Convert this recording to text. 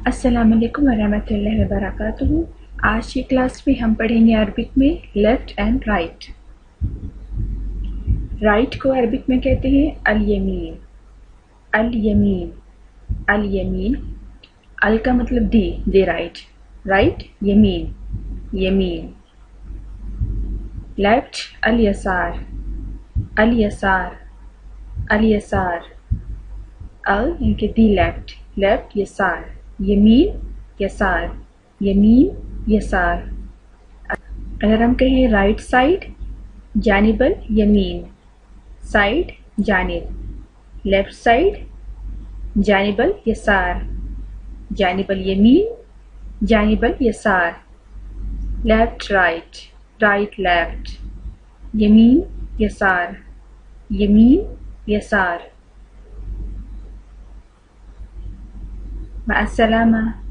السلام علیکم ورحمۃ اللہ وبرکاتہ۔ آج کی کلاس میں ہم پڑھیں گے عربک میں لیفٹ اینڈ رائٹ۔ رائٹ کو عربک میں کہتے ہیں الیمین۔ الیمین الیمین، ال کا مطلب دی رائٹ، رائٹ یمین یمین۔ لیفٹ الیسار الیسار الیسار، ال ان کے دی لیفٹ، لیفٹ یسار، یمین یسار یمین یسار۔ اگر ہم کہیں رائٹ سائڈ، جانب الیمین، سائڈ جانب، لیفٹ سائڈ جانب الیسار، جانب الیمین جانب الیسار۔ لیفٹ رائٹ، رائٹ لیفٹ، یمین یسار یمین یسار۔ مع السلامة.